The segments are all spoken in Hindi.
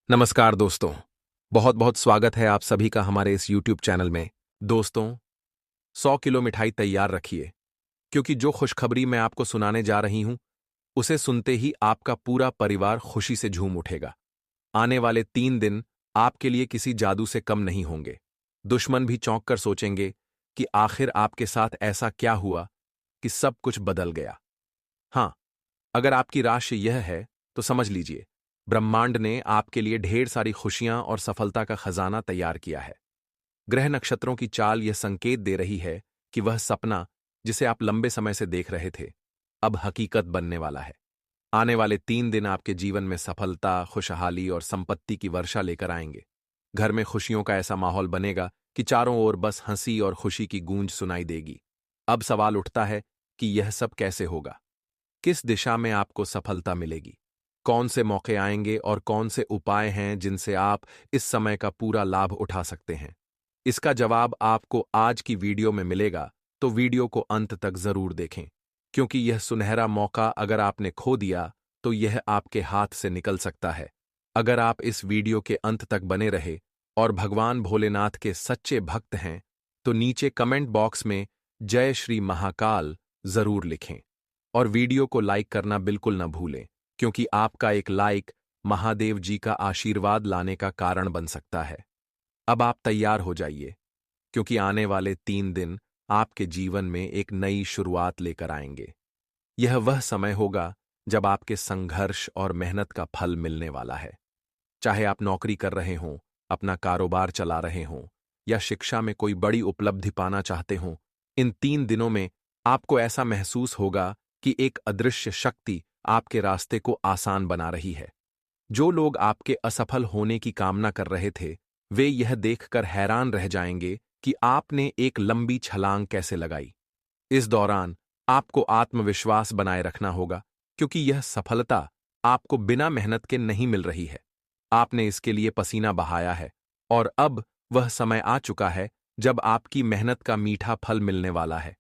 नमस्कार दोस्तों। बहुत बहुत स्वागत है आप सभी का हमारे इस YouTube चैनल में। दोस्तों, 100 किलो मिठाई तैयार रखिए, क्योंकि जो खुशखबरी मैं आपको सुनाने जा रही हूं, उसे सुनते ही आपका पूरा परिवार खुशी से झूम उठेगा। आने वाले 3 दिन आपके लिए किसी जादू से कम नहीं होंगे। दुश्मन भी चौंक कर सोचेंगे कि आखिर आपके साथ ऐसा क्या हुआ कि सब कुछ बदल गया। हाँ, अगर आपकी राशि यह है, तो समझ लीजिए, ब्रह्मांड ने आपके लिए ढेर सारी खुशियां और सफलता का खजाना तैयार किया है। ग्रह नक्षत्रों की चाल यह संकेत दे रही है कि वह सपना, जिसे आप लंबे समय से देख रहे थे, अब हकीकत बनने वाला है। आने वाले 3 दिन आपके जीवन में सफलता, खुशहाली और संपत्ति की वर्षा लेकर आएंगे। घर में खुशियों का ऐसा माहौल बनेगा कि चारों ओर बस हंसी और खुशी की गूंज सुनाई देगी। अब सवाल उठता है कि यह सब कैसे होगा? किस दिशा में आपको सफलता मिलेगी? कौन से मौके आएंगे और कौन से उपाय हैं जिनसे आप इस समय का पूरा लाभ उठा सकते हैं? इसका जवाब आपको आज की वीडियो में मिलेगा, तो वीडियो को अंत तक जरूर देखें, क्योंकि यह सुनहरा मौका अगर आपने खो दिया, तो यह आपके हाथ से निकल सकता है। अगर आप इस वीडियो के अंत तक बने रहे और भगवान भोलेनाथ के सच्चे भक्त हैं, तो नीचे कमेंट बॉक्स में जय श्री महाकाल जरूर लिखें। और वीडियो को लाइक करना बिल्कुल न भूलें, क्योंकि आपका एक लाइक महादेव जी का आशीर्वाद लाने का कारण बन सकता है। अब आप तैयार हो जाइए, क्योंकि आने वाले 3 दिन आपके जीवन में एक नई शुरुआत लेकर आएंगे। यह वह समय होगा जब आपके संघर्ष और मेहनत का फल मिलने वाला है। चाहे आप नौकरी कर रहे हों, अपना कारोबार चला रहे हों, या शिक्षा में कोई बड़ी उपलब्धि पाना चाहते हों, इन 3 दिनों में आपको ऐसा महसूस होगा कि एक अदृश्य शक्ति आपके रास्ते को आसान बना रही है। जो लोग आपके असफल होने की कामना कर रहे थे, वे यह देखकर हैरान रह जाएंगे कि आपने एक लंबी छलांग कैसे लगाई। इस दौरान आपको आत्मविश्वास बनाए रखना होगा, क्योंकि यह सफलता आपको बिना मेहनत के नहीं मिल रही है। आपने इसके लिए पसीना बहाया है, और अब वह समय आ चुका है जब आपकी मेहनत का मीठा फल मिलने वाला है।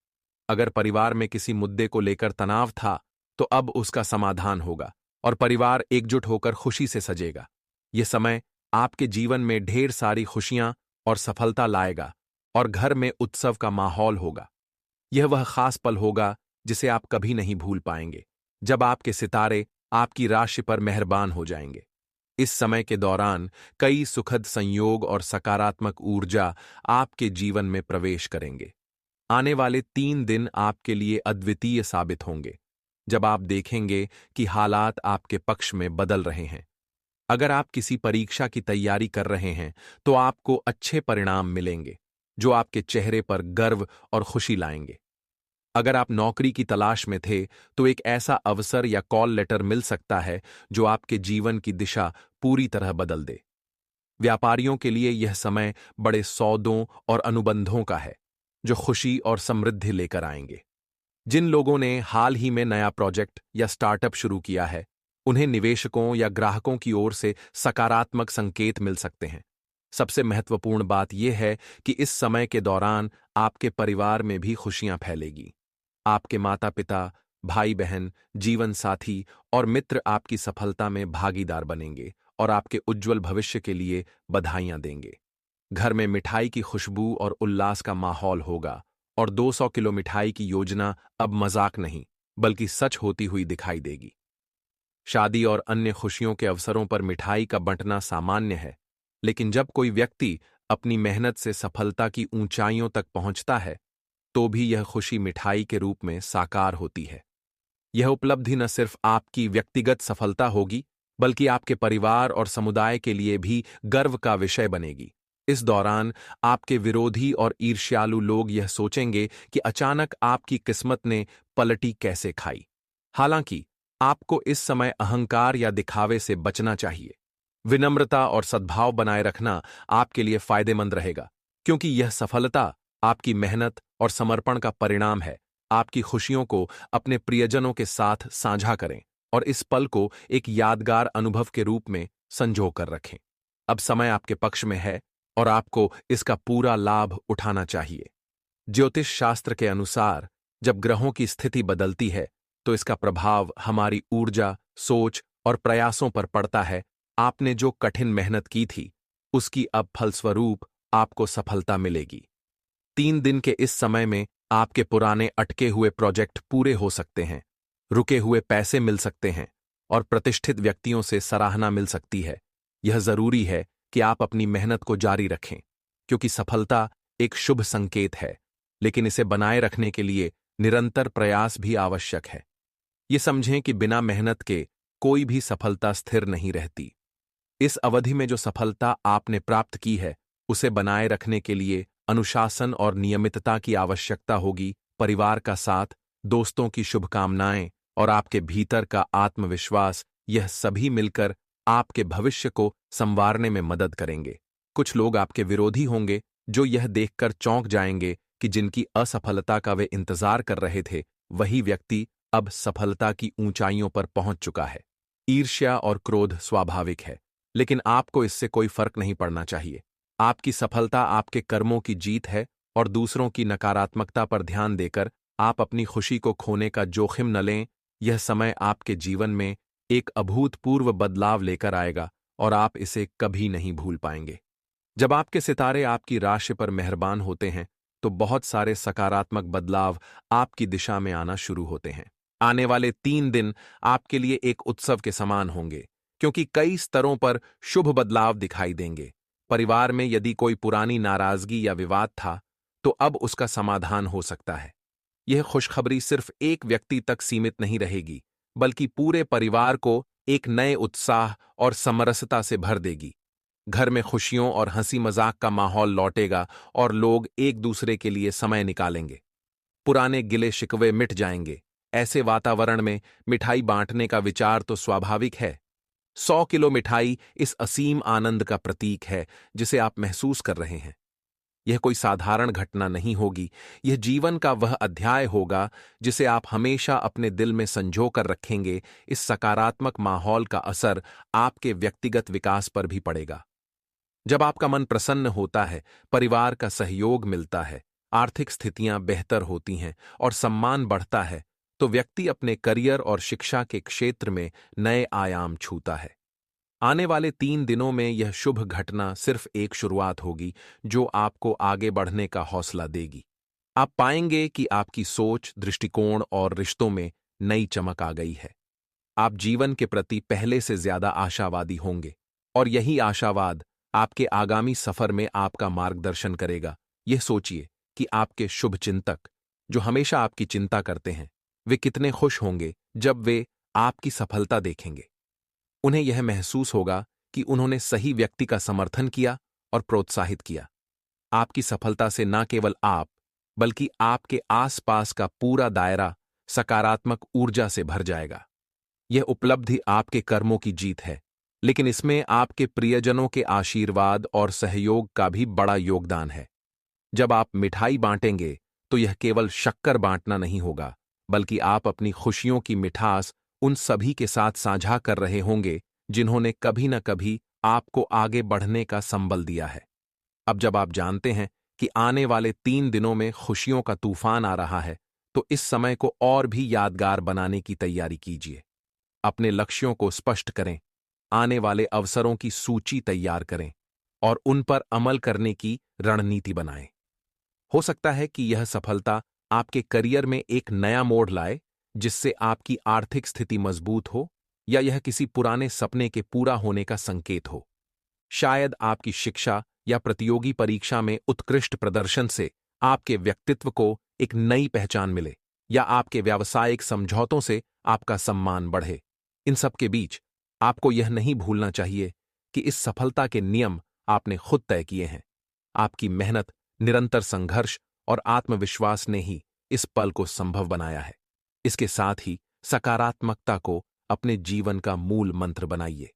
अगर परिवार में किसी मुद्दे को लेकर तनाव था, तो अब उसका समाधान होगा और परिवार एकजुट होकर खुशी से सजेगा। यह समय आपके जीवन में ढेर सारी खुशियां और सफलता लाएगा, और घर में उत्सव का माहौल होगा। यह वह खास पल होगा जिसे आप कभी नहीं भूल पाएंगे, जब आपके सितारे आपकी राशि पर मेहरबान हो जाएंगे। इस समय के दौरान कई सुखद संयोग और सकारात्मक ऊर्जा आपके जीवन में प्रवेश करेंगे। आने वाले 3 दिन आपके लिए अद्वितीय साबित होंगे, जब आप देखेंगे कि हालात आपके पक्ष में बदल रहे हैं। अगर आप किसी परीक्षा की तैयारी कर रहे हैं, तो आपको अच्छे परिणाम मिलेंगे, जो आपके चेहरे पर गर्व और खुशी लाएंगे। अगर आप नौकरी की तलाश में थे, तो एक ऐसा अवसर या कॉल लेटर मिल सकता है जो आपके जीवन की दिशा पूरी तरह बदल दे। व्यापारियों के लिए यह समय बड़े सौदों और अनुबंधों का है, जो खुशी और समृद्धि लेकर आएंगे। जिन लोगों ने हाल ही में नया प्रोजेक्ट या स्टार्टअप शुरू किया है, उन्हें निवेशकों या ग्राहकों की ओर से सकारात्मक संकेत मिल सकते हैं। सबसे महत्वपूर्ण बात यह है कि इस समय के दौरान आपके परिवार में भी खुशियां फैलेगी। आपके माता-पिता, भाई-बहन, जीवन साथी और मित्र आपकी सफलता में भागीदार बनेंगे और आपके उज्जवल भविष्य के लिए बधाइयां देंगे। घर में मिठाई की खुशबू और उल्लास का माहौल होगा, और 200 किलो मिठाई की योजना अब मजाक नहीं, बल्कि सच होती हुई दिखाई देगी। शादी और अन्य खुशियों के अवसरों पर मिठाई का बंटना सामान्य है, लेकिन जब कोई व्यक्ति अपनी मेहनत से सफलता की ऊंचाइयों तक पहुंचता है, तो भी यह खुशी मिठाई के रूप में साकार होती है। यह उपलब्धि न सिर्फ आपकी व्यक्तिगत सफलता होगी, बल्कि आपके परिवार और समुदाय के लिए भी गर्व का विषय बनेगी। इस दौरान आपके विरोधी और ईर्ष्यालु लोग यह सोचेंगे कि अचानक आपकी किस्मत ने पलटी कैसे खाई। हालांकि आपको इस समय अहंकार या दिखावे से बचना चाहिए। विनम्रता और सद्भाव बनाए रखना आपके लिए फायदेमंद रहेगा, क्योंकि यह सफलता आपकी मेहनत और समर्पण का परिणाम है। आपकी खुशियों को अपने प्रियजनों के साथ साझा करें और इस पल को एक यादगार अनुभव के रूप में संजो कर रखें। अब समय आपके पक्ष में है, और आपको इसका पूरा लाभ उठाना चाहिए। ज्योतिष शास्त्र के अनुसार जब ग्रहों की स्थिति बदलती है, तो इसका प्रभाव हमारी ऊर्जा, सोच और प्रयासों पर पड़ता है, आपने जो कठिन मेहनत की थी, उसकी अब फलस्वरूप आपको सफलता मिलेगी। 3 दिन के इस समय में आपके पुराने अटके हुए प्रोजेक्ट पूरे हो सकते हैं, रुके हुए पैसे मिल सकते हैं और प्रतिष्ठित व्यक्तियों से सराहना मिल सकती है। यह जरूरी है कि आप अपनी मेहनत को जारी रखें, क्योंकि सफलता एक शुभ संकेत है, लेकिन इसे बनाए रखने के लिए निरंतर प्रयास भी आवश्यक है। ये समझें कि बिना मेहनत के कोई भी सफलता स्थिर नहीं रहती। इस अवधि में जो सफलता आपने प्राप्त की है, उसे बनाए रखने के लिए अनुशासन और नियमितता की आवश्यकता होगी। परिवार का साथ, दोस्तों की शुभकामनाएं और आपके भीतर का आत्मविश्वास, यह सभी मिलकर आपके भविष्य को संवारने में मदद करेंगे। कुछ लोग आपके विरोधी होंगे जो यह देखकर चौंक जाएंगे कि जिनकी असफलता का वे इंतजार कर रहे थे, वही व्यक्ति अब सफलता की ऊंचाइयों पर पहुंच चुका है। ईर्ष्या और क्रोध स्वाभाविक है, लेकिन आपको इससे कोई फर्क नहीं पड़ना चाहिए। आपकी सफलता आपके कर्मों की जीत है और दूसरों की नकारात्मकता पर ध्यान देकर आप अपनी खुशी को खोने का जोखिम न लें। यह समय आपके जीवन में एक अभूतपूर्व बदलाव लेकर आएगा और आप इसे कभी नहीं भूल पाएंगे। जब आपके सितारे आपकी राशि पर मेहरबान होते हैं, तो बहुत सारे सकारात्मक बदलाव आपकी दिशा में आना शुरू होते हैं। आने वाले 3 दिन आपके लिए एक उत्सव के समान होंगे, क्योंकि कई स्तरों पर शुभ बदलाव दिखाई देंगे। परिवार में यदि कोई पुरानी नाराजगी या विवाद था, तो अब उसका समाधान हो सकता है। यह खुशखबरी सिर्फ एक व्यक्ति तक सीमित नहीं रहेगी, बल्कि पूरे परिवार को एक नए उत्साह और समरसता से भर देगी। घर में खुशियों और हंसी मजाक का माहौल लौटेगा और लोग एक दूसरे के लिए समय निकालेंगे। पुराने गिले शिकवे मिट जाएंगे। ऐसे वातावरण में मिठाई बांटने का विचार तो स्वाभाविक है। 100 किलो मिठाई इस असीम आनंद का प्रतीक है जिसे आप महसूस कर रहे हैं। यह कोई साधारण घटना नहीं होगी, यह जीवन का वह अध्याय होगा जिसे आप हमेशा अपने दिल में संजो कर रखेंगे। इस सकारात्मक माहौल का असर आपके व्यक्तिगत विकास पर भी पड़ेगा। जब आपका मन प्रसन्न होता है, परिवार का सहयोग मिलता है, आर्थिक स्थितियां बेहतर होती हैं और सम्मान बढ़ता है, तो व्यक्ति अपने करियर और शिक्षा के क्षेत्र में नए आयाम छूता है। आने वाले 3 दिनों में यह शुभ घटना सिर्फ एक शुरुआत होगी जो आपको आगे बढ़ने का हौसला देगी। आप पाएंगे कि आपकी सोच, दृष्टिकोण और रिश्तों में नई चमक आ गई है। आप जीवन के प्रति पहले से ज्यादा आशावादी होंगे और यही आशावाद आपके आगामी सफर में आपका मार्गदर्शन करेगा। यह सोचिए कि आपके शुभचिंतक, जो हमेशा आपकी चिंता करते हैं, वे कितने खुश होंगे जब वे आपकी सफलता देखेंगे। उन्हें यह महसूस होगा कि उन्होंने सही व्यक्ति का समर्थन किया और प्रोत्साहित किया। आपकी सफलता से न केवल आप, बल्कि आपके आसपास का पूरा दायरा सकारात्मक ऊर्जा से भर जाएगा। यह उपलब्धि आपके कर्मों की जीत है, लेकिन इसमें आपके प्रियजनों के आशीर्वाद और सहयोग का भी बड़ा योगदान है। जब आप मिठाई बांटेंगे, तो यह केवल शक्कर बांटना नहीं होगा, बल्कि आप अपनी खुशियों की मिठास उन सभी के साथ साझा कर रहे होंगे जिन्होंने कभी न कभी आपको आगे बढ़ने का संबल दिया है। अब जब आप जानते हैं कि आने वाले 3 दिनों में खुशियों का तूफान आ रहा है, तो इस समय को और भी यादगार बनाने की तैयारी कीजिए। अपने लक्ष्यों को स्पष्ट करें, आने वाले अवसरों की सूची तैयार करें और उन पर अमल करने की रणनीति बनाएं। हो सकता है कि यह सफलता आपके करियर में एक नया मोड़ लाए, जिससे आपकी आर्थिक स्थिति मजबूत हो, या यह किसी पुराने सपने के पूरा होने का संकेत हो। शायद आपकी शिक्षा या प्रतियोगी परीक्षा में उत्कृष्ट प्रदर्शन से आपके व्यक्तित्व को एक नई पहचान मिले, या आपके व्यावसायिक समझौतों से आपका सम्मान बढ़े। इन सब के बीच आपको यह नहीं भूलना चाहिए कि इस सफलता के नियम आपने खुद तय किए हैं। आपकी मेहनत, निरंतर संघर्ष और आत्मविश्वास ने ही इस पल को संभव बनाया है। इसके साथ ही सकारात्मकता को अपने जीवन का मूल मंत्र बनाइए।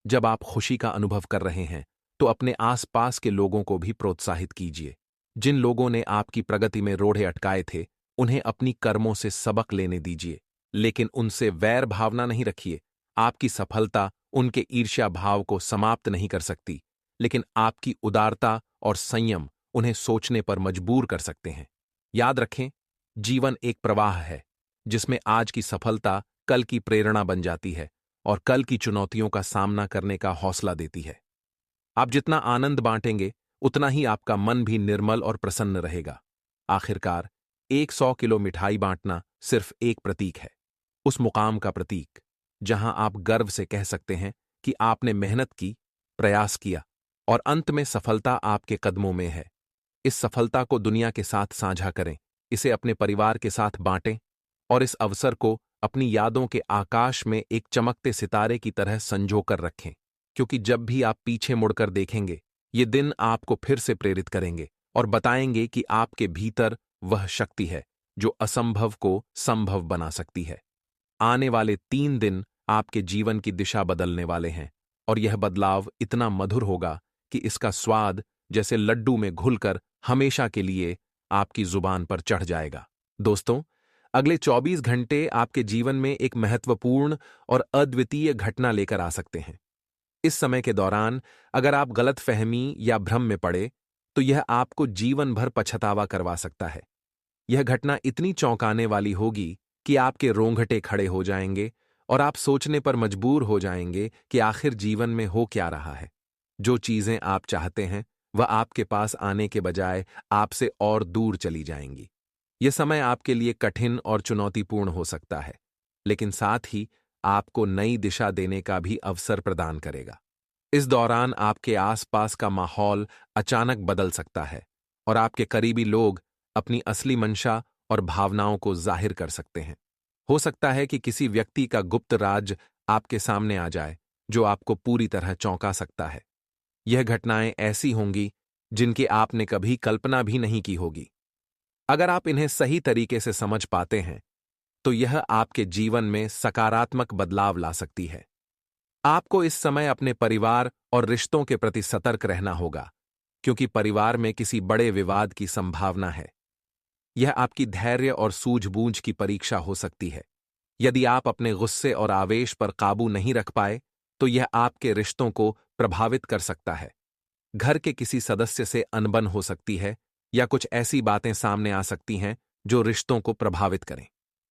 जब आप खुशी का अनुभव कर रहे हैं, तो अपने आसपास के लोगों को भी प्रोत्साहित कीजिए। जिन लोगों ने आपकी प्रगति में रोड़े अटकाए थे, उन्हें अपनी कर्मों से सबक लेने दीजिए, लेकिन उनसे वैर भावना नहीं रखिए। आपकी सफलता उनके ईर्ष्या भाव को समाप्त नहीं कर सकती, लेकिन आपकी उदारता और संयम उन्हें सोचने पर मजबूर कर सकते हैं। याद रखें, जीवन एक प्रवाह है जिसमें आज की सफलता कल की प्रेरणा बन जाती है और कल की चुनौतियों का सामना करने का हौसला देती है। आप जितना आनंद बांटेंगे, उतना ही आपका मन भी निर्मल और प्रसन्न रहेगा। आखिरकार, 100 किलो मिठाई बांटना सिर्फ एक प्रतीक है, उस मुकाम का प्रतीक जहां आप गर्व से कह सकते हैं कि आपने मेहनत की, प्रयास किया और अंत में सफलता आपके कदमों में है। इस सफलता को दुनिया के साथ साझा करें, इसे अपने परिवार के साथ बांटें और इस अवसर को अपनी यादों के आकाश में एक चमकते सितारे की तरह संजोकर रखें, क्योंकि जब भी आप पीछे मुड़कर देखेंगे, ये दिन आपको फिर से प्रेरित करेंगे और बताएंगे कि आपके भीतर वह शक्ति है जो असंभव को संभव बना सकती है। आने वाले 3 दिन आपके जीवन की दिशा बदलने वाले हैं और यह बदलाव इतना मधुर होगा कि इसका स्वाद जैसे लड्डू में घुलकर हमेशा के लिए आपकी जुबान पर चढ़ जाएगा। दोस्तों, अगले 24 घंटे आपके जीवन में एक महत्वपूर्ण और अद्वितीय घटना लेकर आ सकते हैं। इस समय के दौरान अगर आप गलतफहमी या भ्रम में पड़े, तो यह आपको जीवन भर पछतावा करवा सकता है। यह घटना इतनी चौंकाने वाली होगी कि आपके रोंगटे खड़े हो जाएंगे और आप सोचने पर मजबूर हो जाएंगे कि आखिर जीवन में हो क्या रहा है। जो चीजें आप चाहते हैं, वह आपके पास आने के बजाय आपसे और दूर चली जाएंगी। यह समय आपके लिए कठिन और चुनौतीपूर्ण हो सकता है, लेकिन साथ ही आपको नई दिशा देने का भी अवसर प्रदान करेगा। इस दौरान आपके आसपास का माहौल अचानक बदल सकता है और आपके करीबी लोग अपनी असली मंशा और भावनाओं को जाहिर कर सकते हैं। हो सकता है कि किसी व्यक्ति का गुप्त राज आपके सामने आ जाए, जो आपको पूरी तरह चौंका सकता है। यह घटनाएं ऐसी होंगी जिनकी आपने कभी कल्पना भी नहीं की होगी। अगर आप इन्हें सही तरीके से समझ पाते हैं, तो यह आपके जीवन में सकारात्मक बदलाव ला सकती है। आपको इस समय अपने परिवार और रिश्तों के प्रति सतर्क रहना होगा, क्योंकि परिवार में किसी बड़े विवाद की संभावना है। यह आपकी धैर्य और सूझबूझ की परीक्षा हो सकती है। यदि आप अपने गुस्से और आवेश पर काबू नहीं रख पाए, तो यह आपके रिश्तों को प्रभावित कर सकता है। घर के किसी सदस्य से अनबन हो सकती है या कुछ ऐसी बातें सामने आ सकती हैं जो रिश्तों को प्रभावित करें।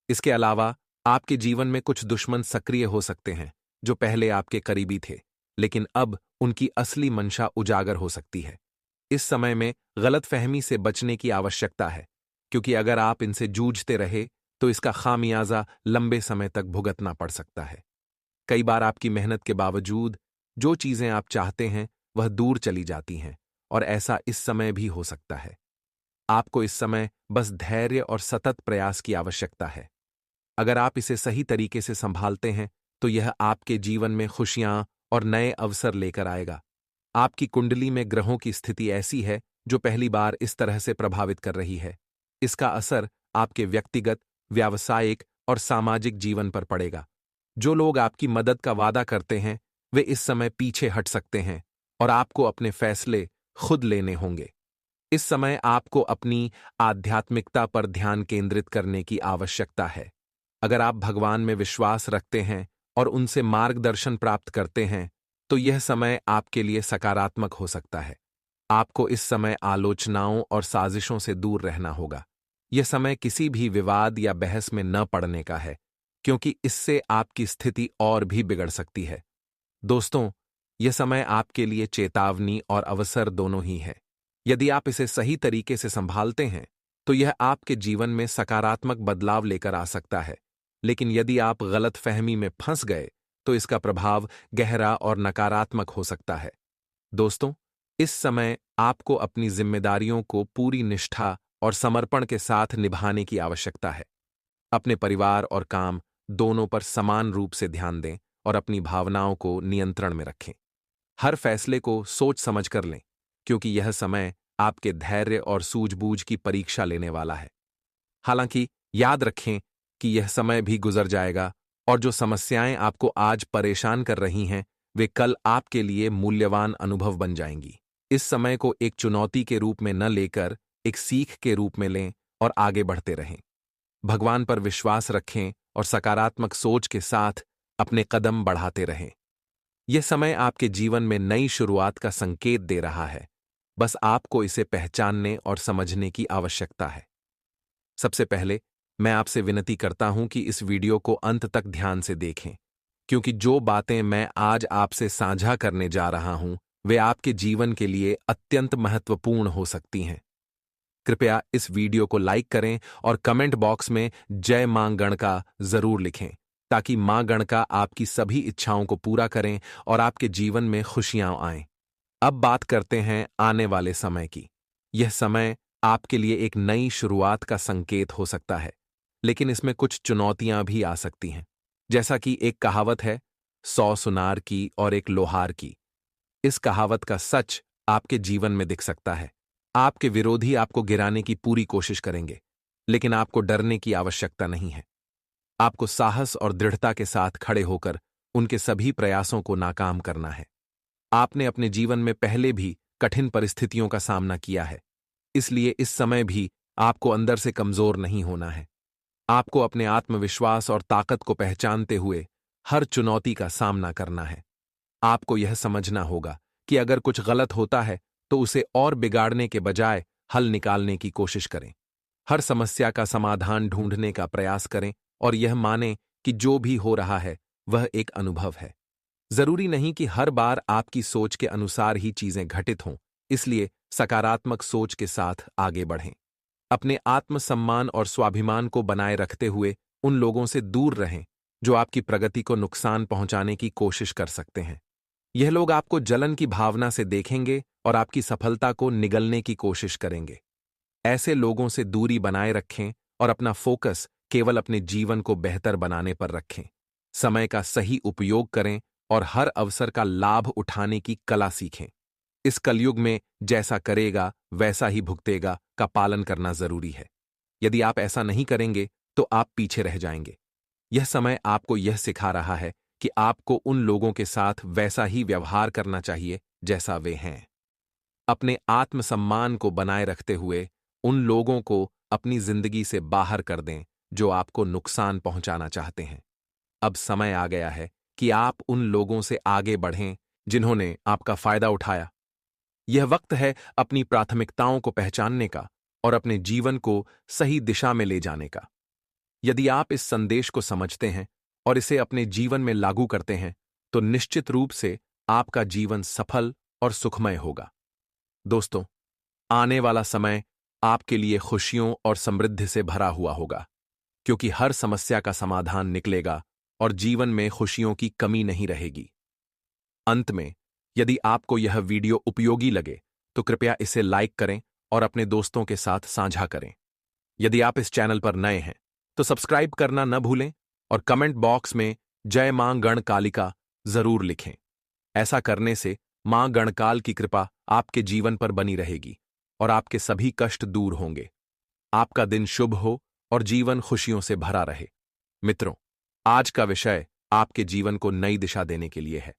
इसके अलावा आपके जीवन में कुछ दुश्मन सक्रिय हो सकते हैं जो पहले आपके करीबी थे, लेकिन अब उनकी असली मंशा उजागर हो सकती है। इस समय में गलतफहमी से बचने की आवश्यकता है, क्योंकि अगर आप इनसे जूझते रहे तो इसका खामियाजा लंबे समय तक भुगतना पड़ सकता है। कई बार आपकी मेहनत के बावजूद जो चीजें आप चाहते हैं वह दूर चली जाती हैं, और ऐसा इस समय भी हो सकता है। आपको इस समय बस धैर्य और सतत प्रयास की आवश्यकता है। अगर आप इसे सही तरीके से संभालते हैं, तो यह आपके जीवन में खुशियां और नए अवसर लेकर आएगा। आपकी कुंडली में ग्रहों की स्थिति ऐसी है जो पहली बार इस तरह से प्रभावित कर रही है। इसका असर आपके व्यक्तिगत, व्यावसायिक और सामाजिक जीवन पर पड़ेगा। जो लोग आपकी मदद का वादा करते हैं, वे इस समय पीछे हट सकते हैं और आपको अपने फैसले खुद लेने होंगे। इस समय आपको अपनी आध्यात्मिकता पर ध्यान केंद्रित करने की आवश्यकता है। अगर आप भगवान में विश्वास रखते हैं और उनसे मार्गदर्शन प्राप्त करते हैं, तो यह समय आपके लिए सकारात्मक हो सकता है। आपको इस समय आलोचनाओं और साजिशों से दूर रहना होगा। यह समय किसी भी विवाद या बहस में न पड़ने का है, क्योंकि इससे आपकी स्थिति और भी बिगड़ सकती है। दोस्तों, यह समय आपके लिए चेतावनी और अवसर दोनों ही है। यदि आप इसे सही तरीके से संभालते हैं, तो यह आपके जीवन में सकारात्मक बदलाव लेकर आ सकता है। लेकिन यदि आप गलतफहमी में फंस गए, तो इसका प्रभाव गहरा और नकारात्मक हो सकता है। दोस्तों, इस समय आपको अपनी जिम्मेदारियों को पूरी निष्ठा और समर्पण के साथ निभाने की आवश्यकता है। अपने परिवार और काम दोनों पर समान रूप से ध्यान दें और अपनी भावनाओं को नियंत्रण में रखें। हर फैसले को सोच समझ कर लें, क्योंकि यह समय आपके धैर्य और सूझबूझ की परीक्षा लेने वाला है। हालांकि याद रखें कि यह समय भी गुजर जाएगा और जो समस्याएं आपको आज परेशान कर रही हैं, वे कल आपके लिए मूल्यवान अनुभव बन जाएंगी। इस समय को एक चुनौती के रूप में न लेकर एक सीख के रूप में लें और आगे बढ़ते रहें। भगवान पर विश्वास रखें और सकारात्मक सोच के साथ अपने कदम बढ़ाते रहें। यह समय आपके जीवन में नई शुरुआत का संकेत दे रहा है। बस आपको इसे पहचानने और समझने की आवश्यकता है। सबसे पहले मैं आपसे विनती करता हूं कि इस वीडियो को अंत तक ध्यान से देखें। क्योंकि जो बातें मैं आज आपसे साझा करने जा रहा हूं, वे आपके जीवन के लिए अत्यंत महत्वपूर्ण हो सकती हैं। कृपया इस वीडियो को लाइक करें और कमेंट बॉक्स में जय मां गणका जरूर लिखें, ताकि मां गणका आपकी सभी इच्छाओं को पूरा करें और आपके जीवन में खुशियां आएं। अब बात करते हैं आने वाले समय की। यह समय आपके लिए एक नई शुरुआत का संकेत हो सकता है, लेकिन इसमें कुछ चुनौतियां भी आ सकती हैं। जैसा कि एक कहावत है, 100 सुनार की और एक लोहार की। इस कहावत का सच आपके जीवन में दिख सकता है। आपके विरोधी आपको गिराने की पूरी कोशिश करेंगे, लेकिन आपको डरने की आवश्यकता नहीं है। आपको साहस और दृढ़ता के साथ खड़े होकर उनके सभी प्रयासों को नाकाम करना है। आपने अपने जीवन में पहले भी कठिन परिस्थितियों का सामना किया है, इसलिए इस समय भी आपको अंदर से कमजोर नहीं होना है। आपको अपने आत्मविश्वास और ताकत को पहचानते हुए हर चुनौती का सामना करना है। आपको यह समझना होगा कि अगर कुछ गलत होता है तो उसे और बिगाड़ने के बजाय हल निकालने की कोशिश करें। हर समस्या का समाधान ढूंढने का प्रयास करें और यह मानें कि जो भी हो रहा है वह एक अनुभव है। जरूरी नहीं कि हर बार आपकी सोच के अनुसार ही चीजें घटित हों, इसलिए सकारात्मक सोच के साथ आगे बढ़ें। अपने आत्मसम्मान और स्वाभिमान को बनाए रखते हुए उन लोगों से दूर रहें जो आपकी प्रगति को नुकसान पहुंचाने की कोशिश कर सकते हैं। यह लोग आपको जलन की भावना से देखेंगे और आपकी सफलता को निगलने की कोशिश करेंगे। ऐसे लोगों से दूरी बनाए रखें और अपना फोकस केवल अपने जीवन को बेहतर बनाने पर रखें। समय का सही उपयोग करें और हर अवसर का लाभ उठाने की कला सीखें। इस कलयुग में जैसा करेगा वैसा ही भुगतेगा का पालन करना जरूरी है। यदि आप ऐसा नहीं करेंगे तो आप पीछे रह जाएंगे। यह समय आपको यह सिखा रहा है कि आपको उन लोगों के साथ वैसा ही व्यवहार करना चाहिए जैसा वे हैं। अपने आत्मसम्मान को बनाए रखते हुए उन लोगों को अपनी जिंदगी से बाहर कर दें जो आपको नुकसान पहुंचाना चाहते हैं। अब समय आ गया है कि आप उन लोगों से आगे बढ़ें जिन्होंने आपका फायदा उठाया। यह वक्त है अपनी प्राथमिकताओं को पहचानने का और अपने जीवन को सही दिशा में ले जाने का। यदि आप इस संदेश को समझते हैं और इसे अपने जीवन में लागू करते हैं, तो निश्चित रूप से आपका जीवन सफल और सुखमय होगा। दोस्तों, आने वाला समय आपके लिए खुशियों और समृद्धि से भरा हुआ होगा, क्योंकि हर समस्या का समाधान निकलेगा और जीवन में खुशियों की कमी नहीं रहेगी। अंत में, यदि आपको यह वीडियो उपयोगी लगे, तो कृपया इसे लाइक करें और अपने दोस्तों के साथ साझा करें। यदि आप इस चैनल पर नए हैं, तो सब्सक्राइब करना न भूलें और कमेंट बॉक्स में जय मां गणकालिका जरूर लिखें। ऐसा करने से मां गणकाल की कृपा आपके जीवन पर बनी रहेगी और आपके सभी कष्ट दूर होंगे। आपका दिन शुभ हो और जीवन खुशियों से भरा रहे। मित्रों, आज का विषय आपके जीवन को नई दिशा देने के लिए है।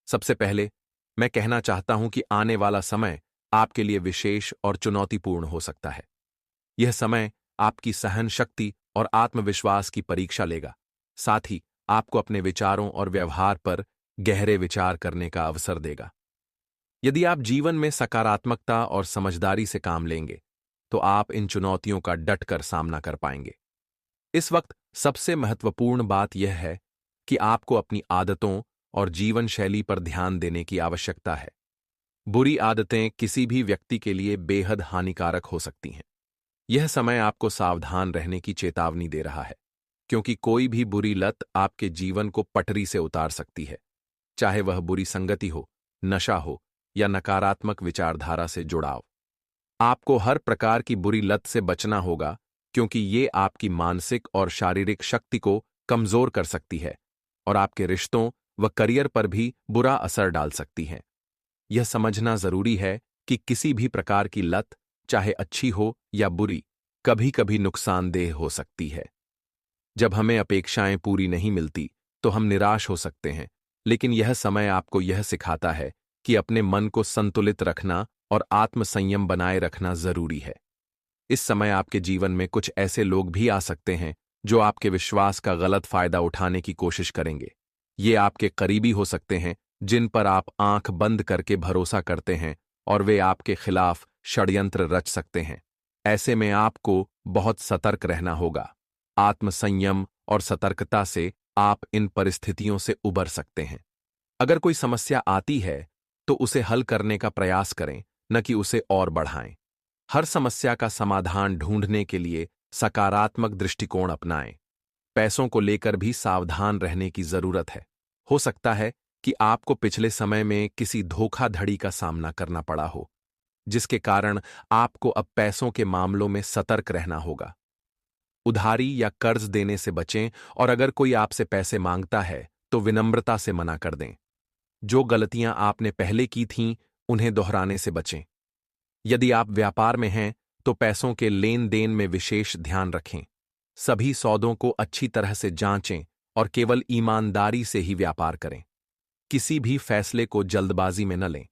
सबसे पहले मैं कहना चाहता हूं कि आने वाला समय आपके लिए विशेष और चुनौतीपूर्ण हो सकता है। यह समय आपकी सहन शक्ति और आत्मविश्वास की परीक्षा लेगा, साथ ही आपको अपने विचारों और व्यवहार पर गहरे विचार करने का अवसर देगा। यदि आप जीवन में सकारात्मकता और समझदारी से काम लेंगे, तो आप इन चुनौतियों का डटकर सामना कर पाएंगे। इस वक्त सबसे महत्वपूर्ण बात यह है कि आपको अपनी आदतों और जीवन शैली पर ध्यान देने की आवश्यकता है। बुरी आदतें किसी भी व्यक्ति के लिए बेहद हानिकारक हो सकती हैं। यह समय आपको सावधान रहने की चेतावनी दे रहा है, क्योंकि कोई भी बुरी लत आपके जीवन को पटरी से उतार सकती है, चाहे वह बुरी संगति हो, नशा हो या नकारात्मक विचारधारा से जुड़ाव। आपको हर प्रकार की बुरी लत से बचना होगा, क्योंकि ये आपकी मानसिक और शारीरिक शक्ति को कमजोर कर सकती है और आपके रिश्तों व करियर पर भी बुरा असर डाल सकती है। यह समझना जरूरी है कि किसी भी प्रकार की लत, चाहे अच्छी हो या बुरी, कभी कभी नुकसानदेह हो सकती है। जब हमें अपेक्षाएं पूरी नहीं मिलती तो हम निराश हो सकते हैं, लेकिन यह समय आपको यह सिखाता है कि अपने मन को संतुलित रखना और आत्मसंयम बनाए रखना जरूरी है। इस समय आपके जीवन में कुछ ऐसे लोग भी आ सकते हैं जो आपके विश्वास का गलत फायदा उठाने की कोशिश करेंगे। ये आपके करीबी हो सकते हैं जिन पर आप आंख बंद करके भरोसा करते हैं और वे आपके खिलाफ षड्यंत्र रच सकते हैं। ऐसे में आपको बहुत सतर्क रहना होगा। आत्मसंयम और सतर्कता से आप इन परिस्थितियों से उबर सकते हैं। अगर कोई समस्या आती है तो उसे हल करने का प्रयास करें, न कि उसे और बढ़ाएं। हर समस्या का समाधान ढूंढने के लिए सकारात्मक दृष्टिकोण अपनाएं। पैसों को लेकर भी सावधान रहने की जरूरत है। हो सकता है कि आपको पिछले समय में किसी धोखाधड़ी का सामना करना पड़ा हो, जिसके कारण आपको अब पैसों के मामलों में सतर्क रहना होगा। उधारी या कर्ज देने से बचें और अगर कोई आपसे पैसे मांगता है तो विनम्रता से मना कर दें। जो गलतियां आपने पहले की थीं, उन्हें दोहराने से बचें। यदि आप व्यापार में हैं तो पैसों के लेन देन में विशेष ध्यान रखें। सभी सौदों को अच्छी तरह से जांचें और केवल ईमानदारी से ही व्यापार करें। किसी भी फैसले को जल्दबाजी में न लें।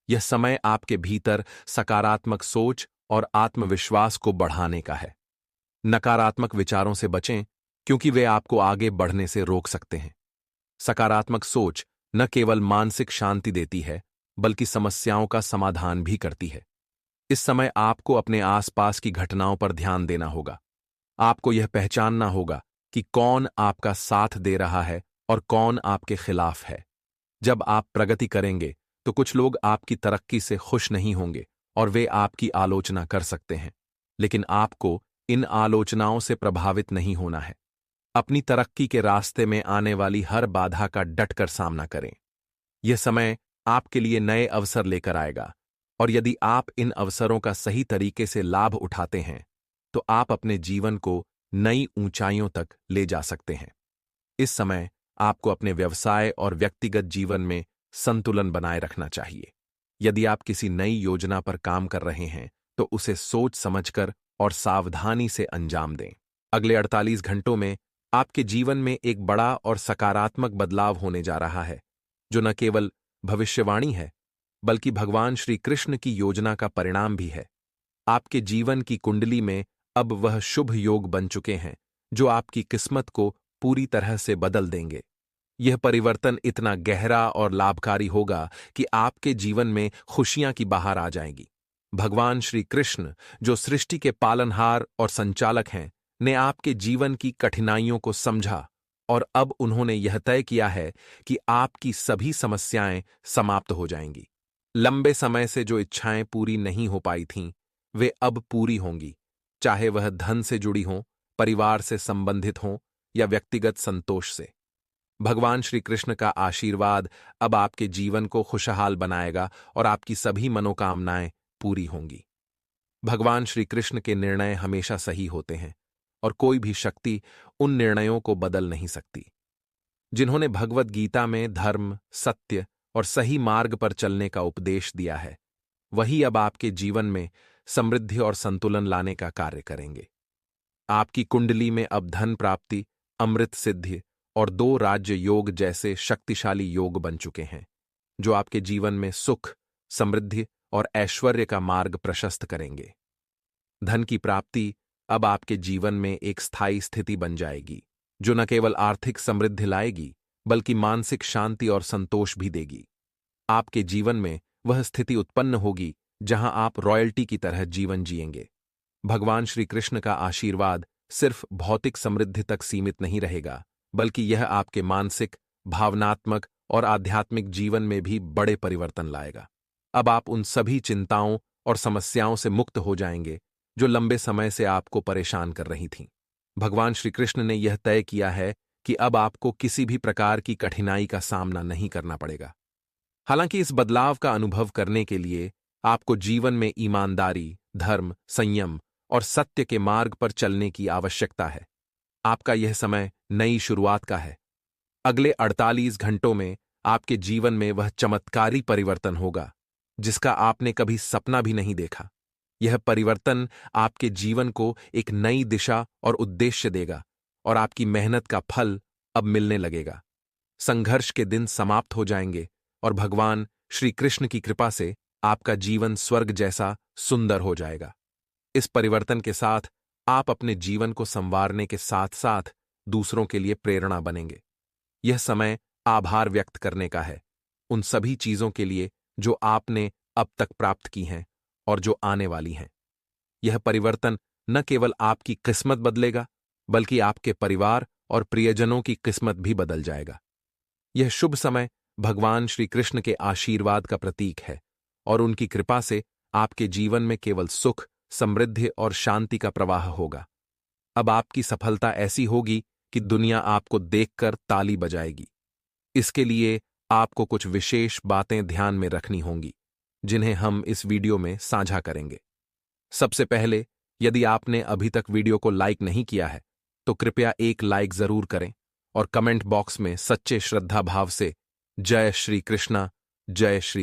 यह समय आपके भीतर सकारात्मक सोच और आत्मविश्वास को बढ़ाने का है। नकारात्मक विचारों से बचें, क्योंकि वे आपको आगे बढ़ने से रोक सकते हैं। सकारात्मक सोच न केवल मानसिक शांति देती है, बल्कि समस्याओं का समाधान भी करती है। इस समय आपको अपने आसपास की घटनाओं पर ध्यान देना होगा। आपको यह पहचानना होगा कि कौन आपका साथ दे रहा है और कौन आपके खिलाफ है। जब आप प्रगति करेंगे तो कुछ लोग आपकी तरक्की से खुश नहीं होंगे और वे आपकी आलोचना कर सकते हैं, लेकिन आपको इन आलोचनाओं से प्रभावित नहीं होना है। अपनी तरक्की के रास्ते में आने वाली हर बाधा का डटकर सामना करें। यह समय आपके लिए नए अवसर लेकर आएगा, और यदि आप इन अवसरों का सही तरीके से लाभ उठाते हैं तो आप अपने जीवन को नई ऊंचाइयों तक ले जा सकते हैं। इस समय आपको अपने व्यवसाय और व्यक्तिगत जीवन में संतुलन बनाए रखना चाहिए। यदि आप किसी नई योजना पर काम कर रहे हैं तो उसे सोच समझकर और सावधानी से अंजाम दें। अगले 48 घंटों में आपके जीवन में एक बड़ा और सकारात्मक बदलाव होने जा रहा है, जो न केवल भविष्यवाणी है बल्कि भगवान श्री कृष्ण की योजना का परिणाम भी है। आपके जीवन की कुंडली में अब वह शुभ योग बन चुके हैं जो आपकी किस्मत को पूरी तरह से बदल देंगे। यह परिवर्तन इतना गहरा और लाभकारी होगा कि आपके जीवन में खुशियां की बहार आ जाएंगी। भगवान श्री कृष्ण, जो सृष्टि के पालनहार और संचालक हैं, ने आपके जीवन की कठिनाइयों को समझा और अब उन्होंने यह तय किया है कि आपकी सभी समस्याएं समाप्त हो जाएंगी। लंबे समय से जो इच्छाएं पूरी नहीं हो पाई थीं, वे अब पूरी होंगी, चाहे वह धन से जुड़ी हों, परिवार से संबंधित हों या व्यक्तिगत संतोष से। भगवान श्री कृष्ण का आशीर्वाद अब आपके जीवन को खुशहाल बनाएगा और आपकी सभी मनोकामनाएं पूरी होंगी। भगवान श्री कृष्ण के निर्णय हमेशा सही होते हैं और कोई भी शक्ति उन निर्णयों को बदल नहीं सकती। जिन्होंने भगवत गीता में धर्म, सत्य और सही मार्ग पर चलने का उपदेश दिया है, वही अब आपके जीवन में समृद्धि और संतुलन लाने का कार्य करेंगे। आपकी कुंडली में अब धन प्राप्ति, अमृत सिद्धि और 2 राज्य योग जैसे शक्तिशाली योग बन चुके हैं, जो आपके जीवन में सुख, समृद्धि और ऐश्वर्य का मार्ग प्रशस्त करेंगे। धन की प्राप्ति अब आपके जीवन में एक स्थायी स्थिति बन जाएगी, जो न केवल आर्थिक समृद्धि लाएगी बल्कि मानसिक शांति और संतोष भी देगी। आपके जीवन में वह स्थिति उत्पन्न होगी जहां आप रॉयल्टी की तरह जीवन जिएंगे। भगवान श्री कृष्ण का आशीर्वाद सिर्फ भौतिक समृद्धि तक सीमित नहीं रहेगा, बल्कि यह आपके मानसिक, भावनात्मक और आध्यात्मिक जीवन में भी बड़े परिवर्तन लाएगा। अब आप उन सभी चिंताओं और समस्याओं से मुक्त हो जाएंगे जो लंबे समय से आपको परेशान कर रही थीं। भगवान श्री कृष्ण ने यह तय किया है कि अब आपको किसी भी प्रकार की कठिनाई का सामना नहीं करना पड़ेगा। हालांकि इस बदलाव का अनुभव करने के लिए आपको जीवन में ईमानदारी, धर्म, संयम और सत्य के मार्ग पर चलने की आवश्यकता है। आपका यह समय नई शुरुआत का है। अगले 48 घंटों में आपके जीवन में वह चमत्कारी परिवर्तन होगा जिसका आपने कभी सपना भी नहीं देखा। यह परिवर्तन आपके जीवन को एक नई दिशा और उद्देश्य देगा और आपकी मेहनत का फल अब मिलने लगेगा। संघर्ष के दिन समाप्त हो जाएंगे और भगवान श्री कृष्ण की कृपा से आपका जीवन स्वर्ग जैसा सुंदर हो जाएगा। इस परिवर्तन के साथ आप अपने जीवन को संवारने के साथ साथ दूसरों के लिए प्रेरणा बनेंगे। यह समय आभार व्यक्त करने का है, उन सभी चीजों के लिए जो आपने अब तक प्राप्त की हैं और जो आने वाली हैं। यह परिवर्तन न केवल आपकी किस्मत बदलेगा, बल्कि आपके परिवार और प्रियजनों की किस्मत भी बदल जाएगा। यह शुभ समय भगवान श्री कृष्ण के आशीर्वाद का प्रतीक है और उनकी कृपा से आपके जीवन में केवल सुख, समृद्धि और शांति का प्रवाह होगा। अब आपकी सफलता ऐसी होगी कि दुनिया आपको देखकर ताली बजाएगी। इसके लिए आपको कुछ विशेष बातें ध्यान में रखनी होंगी, जिन्हें हम इस वीडियो में साझा करेंगे। सबसे पहले, यदि आपने अभी तक वीडियो को लाइक नहीं किया है, तो कृपया एक लाइक जरूर करें और कमेंट बॉक्स में सच्चे श्रद्धा भाव से जय श्री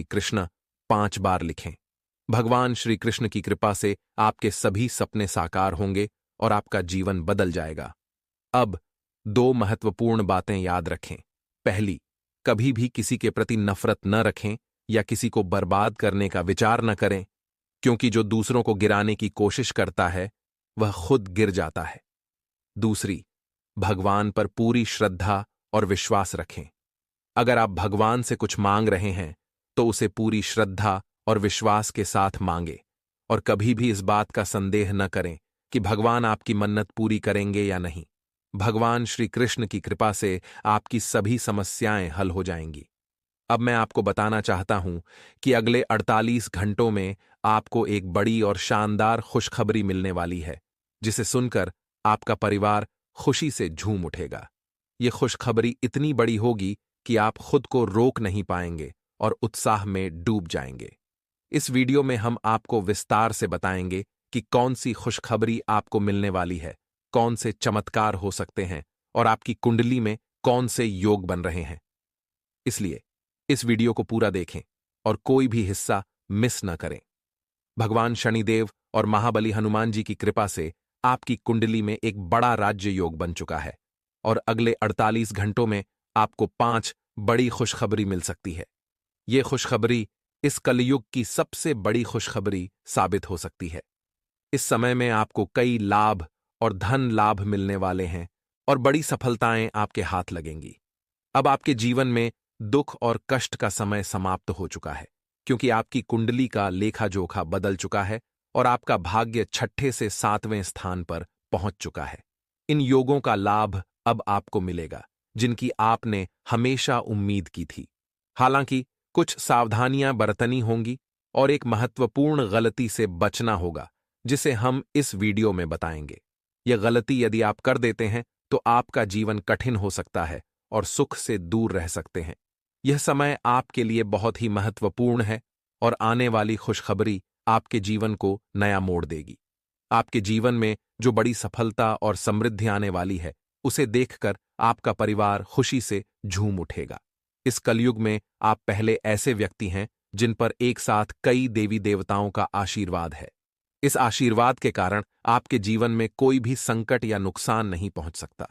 कृष्ण 5 बार लिखें। भगवान श्री कृष्ण की कृपा से आपके सभी सपने साकार होंगे और आपका जीवन बदल जाएगा। अब 2 महत्वपूर्ण बातें याद रखें। पहली, कभी भी किसी के प्रति नफरत न रखें या किसी को बर्बाद करने का विचार न करें, क्योंकि जो दूसरों को गिराने की कोशिश करता है वह खुद गिर जाता है। दूसरी, भगवान पर पूरी श्रद्धा और विश्वास रखें। अगर आप भगवान से कुछ मांग रहे हैं तो उसे पूरी श्रद्धा और विश्वास के साथ मांगे और कभी भी इस बात का संदेह न करें कि भगवान आपकी मन्नत पूरी करेंगे या नहीं। भगवान श्री कृष्ण की कृपा से आपकी सभी समस्याएं हल हो जाएंगी। अब मैं आपको बताना चाहता हूं कि अगले 48 घंटों में आपको एक बड़ी और शानदार खुशखबरी मिलने वाली है, जिसे सुनकर आपका परिवार खुशी से झूम उठेगा। ये खुशखबरी इतनी बड़ी होगी कि आप खुद को रोक नहीं पाएंगे और उत्साह में डूब जाएंगे। इस वीडियो में हम आपको विस्तार से बताएंगे कि कौन सी खुशखबरी आपको मिलने वाली है, कौन से चमत्कार हो सकते हैं और आपकी कुंडली में कौन से योग बन रहे हैं। इसलिए इस वीडियो को पूरा देखें और कोई भी हिस्सा मिस न करें। भगवान शनिदेव और महाबली हनुमान जी की कृपा से आपकी कुंडली में एक बड़ा राज्य योग बन चुका है और अगले 48 घंटों में आपको 5 बड़ी खुशखबरी मिल सकती है। ये खुशखबरी इस कलयुग की सबसे बड़ी खुशखबरी साबित हो सकती है। इस समय में आपको कई लाभ और धन लाभ मिलने वाले हैं और बड़ी सफलताएं आपके हाथ लगेंगी। अब आपके जीवन में दुख और कष्ट का समय समाप्त हो चुका है, क्योंकि आपकी कुंडली का लेखा जोखा बदल चुका है और आपका भाग्य 6ठे से 7वें स्थान पर पहुंच चुका है। इन योगों का लाभ अब आपको मिलेगा, जिनकी आपने हमेशा उम्मीद की थी। हालांकि कुछ सावधानियां बरतनी होंगी और एक महत्वपूर्ण गलती से बचना होगा, जिसे हम इस वीडियो में बताएंगे। यह गलती यदि आप कर देते हैं तो आपका जीवन कठिन हो सकता है और सुख से दूर रह सकते हैं। यह समय आपके लिए बहुत ही महत्वपूर्ण है और आने वाली खुशखबरी आपके जीवन को नया मोड़ देगी। आपके जीवन में जो बड़ी सफलता और समृद्धि आने वाली है, उसे देखकर आपका परिवार खुशी से झूम उठेगा। इस कलयुग में आप पहले ऐसे व्यक्ति हैं जिन पर एक साथ कई देवी देवताओं का आशीर्वाद है। इस आशीर्वाद के कारण आपके जीवन में कोई भी संकट या नुकसान नहीं पहुंच सकता।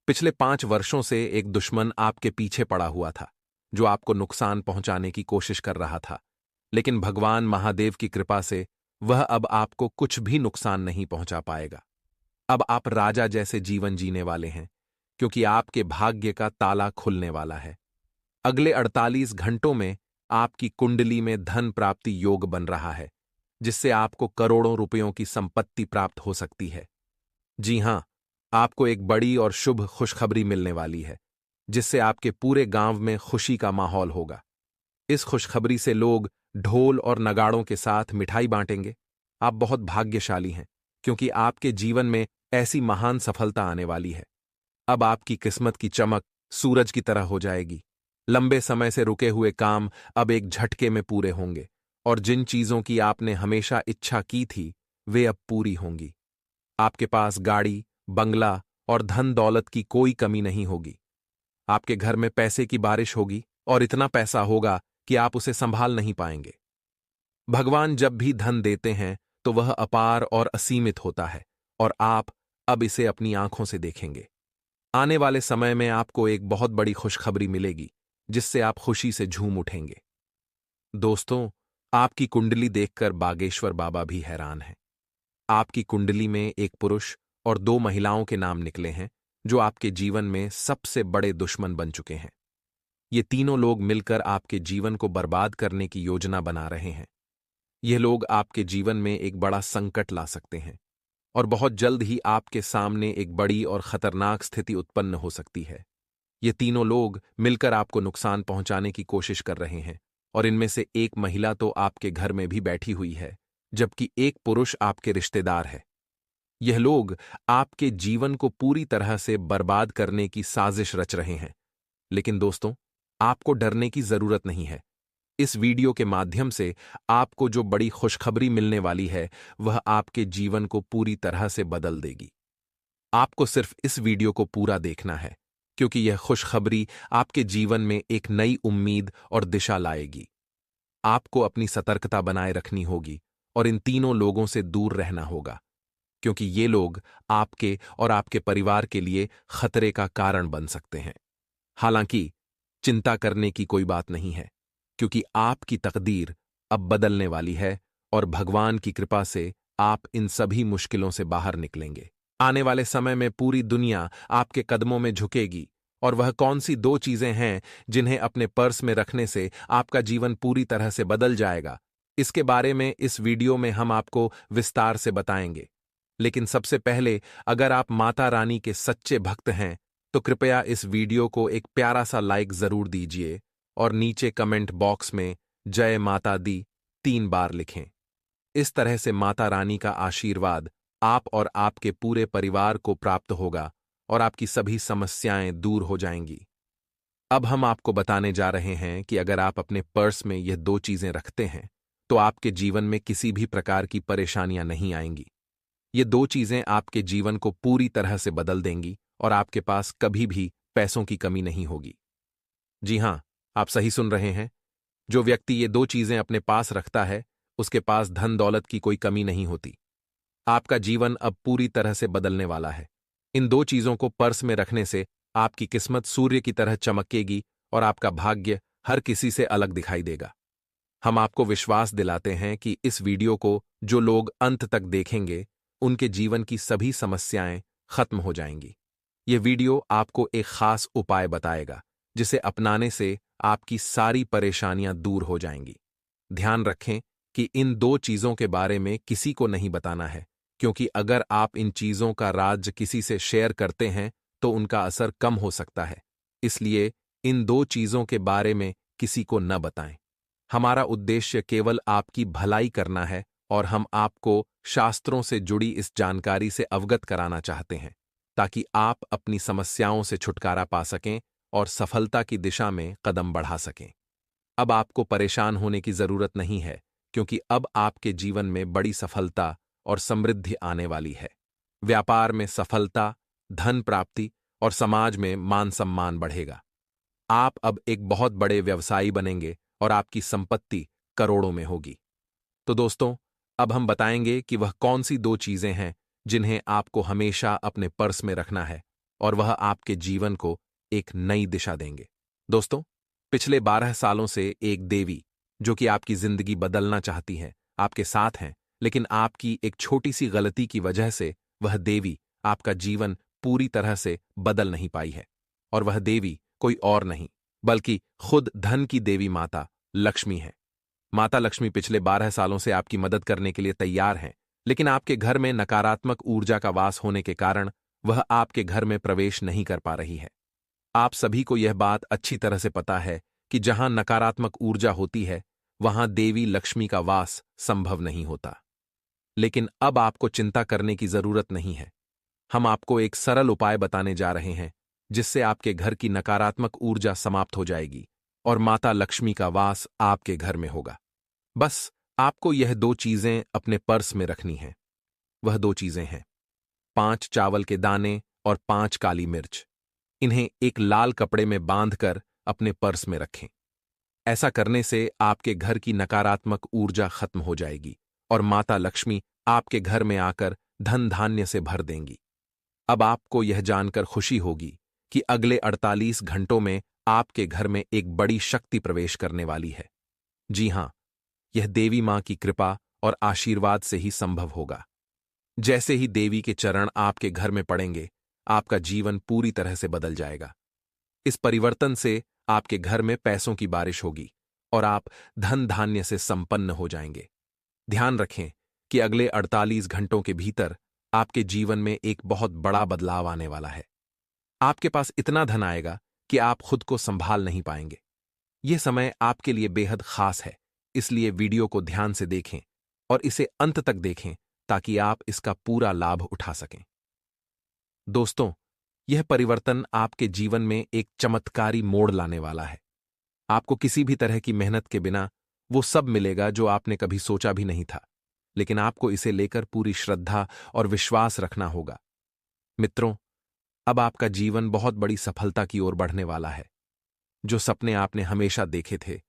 पिछले 5 वर्षों से एक दुश्मन आपके पीछे पड़ा हुआ था, जो आपको नुकसान पहुंचाने की कोशिश कर रहा था, लेकिन भगवान महादेव की कृपा से वह अब आपको कुछ भी नुकसान नहीं पहुंचा पाएगा। अब आप राजा जैसे जीवन जीने वाले हैं, क्योंकि आपके भाग्य का ताला खुलने वाला है। अगले 48 घंटों में आपकी कुंडली में धन प्राप्ति योग बन रहा है, जिससे आपको करोड़ों रुपयों की संपत्ति प्राप्त हो सकती है। जी हां, आपको एक बड़ी और शुभ खुशखबरी मिलने वाली है, जिससे आपके पूरे गांव में खुशी का माहौल होगा। इस खुशखबरी से लोग ढोल और नगाड़ों के साथ मिठाई बांटेंगे। आप बहुत भाग्यशाली हैं, क्योंकि आपके जीवन में ऐसी महान सफलता आने वाली है। अब आपकी किस्मत की चमक सूरज की तरह हो जाएगी। लंबे समय से रुके हुए काम अब एक झटके में पूरे होंगे और जिन चीजों की आपने हमेशा इच्छा की थी, वे अब पूरी होंगी। आपके पास गाड़ी, बंगला और धन दौलत की कोई कमी नहीं होगी। आपके घर में पैसे की बारिश होगी और इतना पैसा होगा कि आप उसे संभाल नहीं पाएंगे। भगवान जब भी धन देते हैं तो वह अपार और असीमित होता है और आप अब इसे अपनी आंखों से देखेंगे। आने वाले समय में आपको एक बहुत बड़ी खुशखबरी मिलेगी, जिससे आप खुशी से झूम उठेंगे। दोस्तों, आपकी कुंडली देखकर बागेश्वर बाबा भी हैरान हैं। आपकी कुंडली में एक पुरुष और 2 महिलाओं के नाम निकले हैं, जो आपके जीवन में सबसे बड़े दुश्मन बन चुके हैं। ये तीनों लोग मिलकर आपके जीवन को बर्बाद करने की योजना बना रहे हैं। ये लोग आपके जीवन में एक बड़ा संकट ला सकते हैं। और बहुत जल्द ही आपके सामने एक बड़ी और खतरनाक स्थिति उत्पन्न हो सकती है। ये तीनों लोग मिलकर आपको नुकसान पहुंचाने की कोशिश कर रहे हैं, और इनमें से एक महिला तो आपके घर में भी बैठी हुई है, जबकि एक पुरुष आपके रिश्तेदार है। यह लोग आपके जीवन को पूरी तरह से बर्बाद करने की साजिश रच रहे हैं। लेकिन दोस्तों, आपको डरने की जरूरत नहीं है। इस वीडियो के माध्यम से आपको जो बड़ी खुशखबरी मिलने वाली है, वह आपके जीवन को पूरी तरह से बदल देगी। आपको सिर्फ इस वीडियो को पूरा देखना है, क्योंकि यह खुशखबरी आपके जीवन में एक नई उम्मीद और दिशा लाएगी। आपको अपनी सतर्कता बनाए रखनी होगी और इन तीनों लोगों से दूर रहना होगा, क्योंकि ये लोग आपके और आपके परिवार के लिए खतरे का कारण बन सकते हैं। हालांकि चिंता करने की कोई बात नहीं है, क्योंकि आपकी तकदीर अब बदलने वाली है और भगवान की कृपा से आप इन सभी मुश्किलों से बाहर निकलेंगे। आने वाले समय में पूरी दुनिया आपके कदमों में झुकेगी, और वह कौन सी दो चीजें हैं जिन्हें अपने पर्स में रखने से आपका जीवन पूरी तरह से बदल जाएगा, इसके बारे में इस वीडियो में हम आपको विस्तार से बताएंगे। लेकिन सबसे पहले, अगर आप माता रानी के सच्चे भक्त हैं तो कृपया इस वीडियो को एक प्यारा सा लाइक जरूर दीजिए और नीचे कमेंट बॉक्स में जय माता दी 3 बार लिखें। इस तरह से माता रानी का आशीर्वाद आप और आपके पूरे परिवार को प्राप्त होगा और आपकी सभी समस्याएं दूर हो जाएंगी। अब हम आपको बताने जा रहे हैं कि अगर आप अपने पर्स में यह 2 चीजें रखते हैं तो आपके जीवन में किसी भी प्रकार की परेशानियां नहीं आएंगी। ये 2 चीजें आपके जीवन को पूरी तरह से बदल देंगी और आपके पास कभी भी पैसों की कमी नहीं होगी। जी हां, आप सही सुन रहे हैं। जो व्यक्ति ये 2 चीजें अपने पास रखता है, उसके पास धन दौलत की कोई कमी नहीं होती। आपका जीवन अब पूरी तरह से बदलने वाला है। इन 2 चीजों को पर्स में रखने से आपकी किस्मत सूर्य की तरह चमकेगी और आपका भाग्य हर किसी से अलग दिखाई देगा। हम आपको विश्वास दिलाते हैं कि इस वीडियो को जो लोग अंत तक देखेंगे, उनके जीवन की सभी समस्याएं खत्म हो जाएंगी। यह वीडियो आपको एक खास उपाय बताएगा, जिसे अपनाने से आपकी सारी परेशानियां दूर हो जाएंगी। ध्यान रखें कि इन 2 चीजों के बारे में किसी को नहीं बताना है, क्योंकि अगर आप इन चीजों का राज किसी से शेयर करते हैं तो उनका असर कम हो सकता है। इसलिए इन 2 चीजों के बारे में किसी को न बताएं। हमारा उद्देश्य केवल आपकी भलाई करना है और हम आपको शास्त्रों से जुड़ी इस जानकारी से अवगत कराना चाहते हैं, ताकि आप अपनी समस्याओं से छुटकारा पा सकें और सफलता की दिशा में कदम बढ़ा सकें। अब आपको परेशान होने की जरूरत नहीं है, क्योंकि अब आपके जीवन में बड़ी सफलता और समृद्धि आने वाली है। व्यापार में सफलता, धन प्राप्ति और समाज में मान सम्मान बढ़ेगा। आप अब एक बहुत बड़े व्यवसायी बनेंगे और आपकी संपत्ति करोड़ों में होगी। तो दोस्तों, अब हम बताएंगे कि वह कौन सी 2 चीजें हैं जिन्हें आपको हमेशा अपने पर्स में रखना है, और वह आपके जीवन को एक नई दिशा देंगे। दोस्तों, पिछले 12 सालों से एक देवी, जो कि आपकी जिंदगी बदलना चाहती है, आपके साथ हैं, लेकिन आपकी एक छोटी सी गलती की वजह से वह देवी आपका जीवन पूरी तरह से बदल नहीं पाई है। और वह देवी कोई और नहीं, बल्कि खुद धन की देवी माता लक्ष्मी है। माता लक्ष्मी पिछले 12 सालों से आपकी मदद करने के लिए तैयार हैं, लेकिन आपके घर में नकारात्मक ऊर्जा का वास होने के कारण वह आपके घर में प्रवेश नहीं कर पा रही है। आप सभी को यह बात अच्छी तरह से पता है कि जहां नकारात्मक ऊर्जा होती है, वहां देवी लक्ष्मी का वास संभव नहीं होता। लेकिन अब आपको चिंता करने की जरूरत नहीं है। हम आपको एक सरल उपाय बताने जा रहे हैं, जिससे आपके घर की नकारात्मक ऊर्जा समाप्त हो जाएगी और माता लक्ष्मी का वास आपके घर में होगा। बस आपको यह 2 चीजें अपने पर्स में रखनी हैं। वह 2 चीजें हैं 5 चावल के दाने और 5 काली मिर्च। इन्हें एक लाल कपड़े में बांधकर अपने पर्स में रखें। ऐसा करने से आपके घर की नकारात्मक ऊर्जा खत्म हो जाएगी और माता लक्ष्मी आपके घर में आकर धन धान्य से भर देंगी। अब आपको यह जानकर खुशी होगी कि अगले 48 घंटों में आपके घर में एक बड़ी शक्ति प्रवेश करने वाली है। जी हां, यह देवी मां की कृपा और आशीर्वाद से ही संभव होगा। जैसे ही देवी के चरण आपके घर में पड़ेंगे, आपका जीवन पूरी तरह से बदल जाएगा। इस परिवर्तन से आपके घर में पैसों की बारिश होगी और आप धन धान्य से संपन्न हो जाएंगे। ध्यान रखें कि अगले 48 घंटों के भीतर आपके जीवन में एक बहुत बड़ा बदलाव आने वाला है। आपके पास इतना धन आएगा कि आप खुद को संभाल नहीं पाएंगे। यह समय आपके लिए बेहद खास है, इसलिए वीडियो को ध्यान से देखें और इसे अंत तक देखें ताकि आप इसका पूरा लाभ उठा सकें। दोस्तों, यह परिवर्तन आपके जीवन में एक चमत्कारी मोड़ लाने वाला है। आपको किसी भी तरह की मेहनत के बिना वो सब मिलेगा जो आपने कभी सोचा भी नहीं था, लेकिन आपको इसे लेकर पूरी श्रद्धा और विश्वास रखना होगा। मित्रों, अब आपका जीवन बहुत बड़ी सफलता की ओर बढ़ने वाला है। जो सपने आपने हमेशा देखे थे,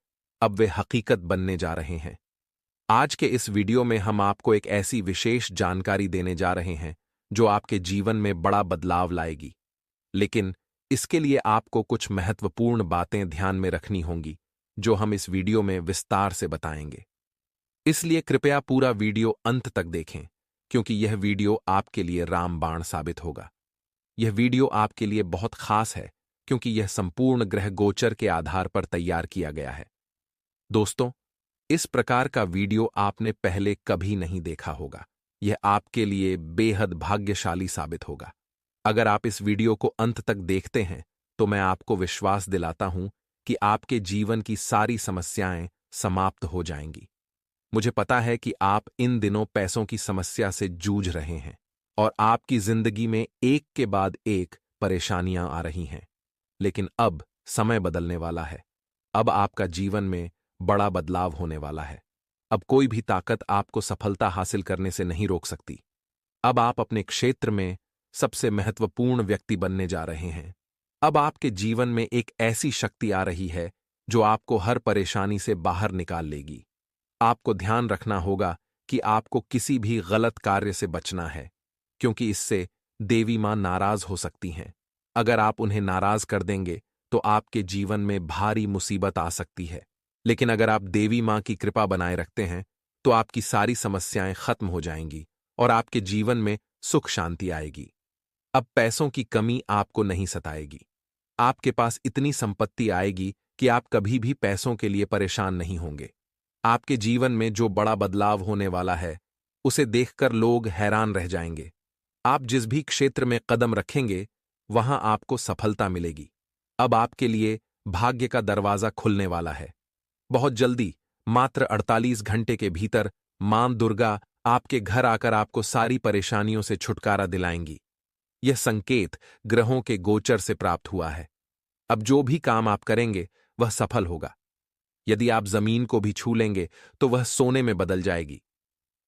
अब वे हकीकत बनने जा रहे हैं। आज के इस वीडियो में हम आपको एक ऐसी विशेष जानकारी देने जा रहे हैं जो आपके जीवन में बड़ा बदलाव लाएगी। लेकिन इसके लिए आपको कुछ महत्वपूर्ण बातें ध्यान में रखनी होंगी, जो हम इस वीडियो में विस्तार से बताएंगे। इसलिए कृपया पूरा वीडियो अंत तक देखें, क्योंकि यह वीडियो आपके लिए रामबाण साबित होगा। यह वीडियो आपके लिए बहुत खास है, क्योंकि यह संपूर्ण ग्रह गोचर के आधार पर तैयार किया गया है। दोस्तों, इस प्रकार का वीडियो आपने पहले कभी नहीं देखा होगा। यह आपके लिए बेहद भाग्यशाली साबित होगा। अगर आप इस वीडियो को अंत तक देखते हैं, तो मैं आपको विश्वास दिलाता हूं कि आपके जीवन की सारी समस्याएं समाप्त हो जाएंगी। मुझे पता है कि आप इन दिनों पैसों की समस्या से जूझ रहे हैं और आपकी जिंदगी में एक के बाद एक परेशानियां आ रही हैं। लेकिन अब समय बदलने वाला है। अब आपका जीवन में बड़ा बदलाव होने वाला है। अब कोई भी ताकत आपको सफलता हासिल करने से नहीं रोक सकती। अब आप अपने क्षेत्र में सबसे महत्वपूर्ण व्यक्ति बनने जा रहे हैं। अब आपके जीवन में एक ऐसी शक्ति आ रही है जो आपको हर परेशानी से बाहर निकाल लेगी। आपको ध्यान रखना होगा कि आपको किसी भी गलत कार्य से बचना है, क्योंकि इससे देवी मां नाराज हो सकती हैं। अगर आप उन्हें नाराज कर देंगे तो आपके जीवन में भारी मुसीबत आ सकती है। लेकिन अगर आप देवी मां की कृपा बनाए रखते हैं तो आपकी सारी समस्याएं खत्म हो जाएंगी और आपके जीवन में सुख शांति आएगी। अब पैसों की कमी आपको नहीं सताएगी। आपके पास इतनी संपत्ति आएगी कि आप कभी भी पैसों के लिए परेशान नहीं होंगे। आपके जीवन में जो बड़ा बदलाव होने वाला है, उसे देखकर लोग हैरान रह जाएंगे। आप जिस भी क्षेत्र में कदम रखेंगे, वहां आपको सफलता मिलेगी। अब आपके लिए भाग्य का दरवाजा खुलने वाला है। बहुत जल्दी, मात्र 48 घंटे के भीतर, मां दुर्गा आपके घर आकर आपको सारी परेशानियों से छुटकारा दिलाएंगी। यह संकेत ग्रहों के गोचर से प्राप्त हुआ है। अब जो भी काम आप करेंगे, वह सफल होगा। यदि आप जमीन को भी छू लेंगे तो वह सोने में बदल जाएगी।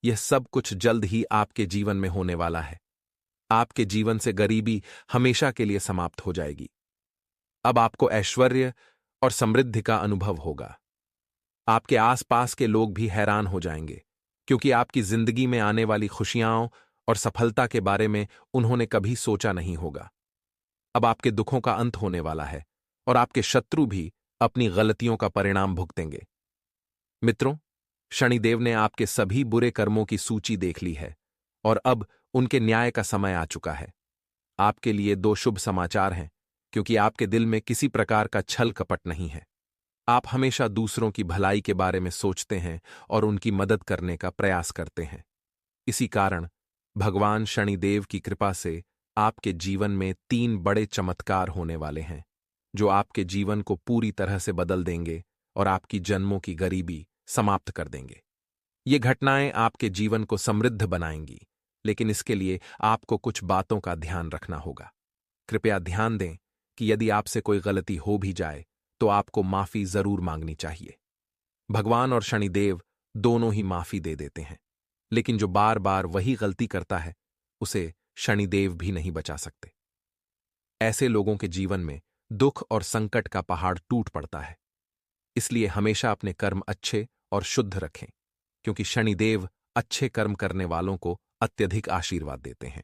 यह सब कुछ जल्द ही आपके जीवन में होने वाला है। आपके जीवन से गरीबी हमेशा के लिए समाप्त हो जाएगी। अब आपको ऐश्वर्य और समृद्धि का अनुभव होगा। आपके आसपास के लोग भी हैरान हो जाएंगे, क्योंकि आपकी जिंदगी में आने वाली खुशियां और सफलता के बारे में उन्होंने कभी सोचा नहीं होगा। अब आपके दुखों का अंत होने वाला है और आपके शत्रु भी अपनी गलतियों का परिणाम भुगतेंगे। मित्रों, शनिदेव ने आपके सभी बुरे कर्मों की सूची देख ली है और अब उनके न्याय का समय आ चुका है। आपके लिए 2 शुभ समाचार हैं, क्योंकि आपके दिल में किसी प्रकार का छल कपट नहीं है। आप हमेशा दूसरों की भलाई के बारे में सोचते हैं और उनकी मदद करने का प्रयास करते हैं। इसी कारण भगवान शनिदेव की कृपा से आपके जीवन में 3 बड़े चमत्कार होने वाले हैं, जो आपके जीवन को पूरी तरह से बदल देंगे और आपकी जन्मों की गरीबी समाप्त कर देंगे। ये घटनाएं आपके जीवन को समृद्ध बनाएंगी, लेकिन इसके लिए आपको कुछ बातों का ध्यान रखना होगा। कृपया ध्यान दें कि यदि आपसे कोई गलती हो भी जाए तो आपको माफी जरूर मांगनी चाहिए। भगवान और शनिदेव दोनों ही माफी दे देते हैं, लेकिन जो बार बार वही गलती करता है, उसे शनिदेव भी नहीं बचा सकते। ऐसे लोगों के जीवन में दुख और संकट का पहाड़ टूट पड़ता है। इसलिए हमेशा अपने कर्म अच्छे और शुद्ध रखें, क्योंकि शनिदेव अच्छे कर्म करने वालों को अत्यधिक आशीर्वाद देते हैं।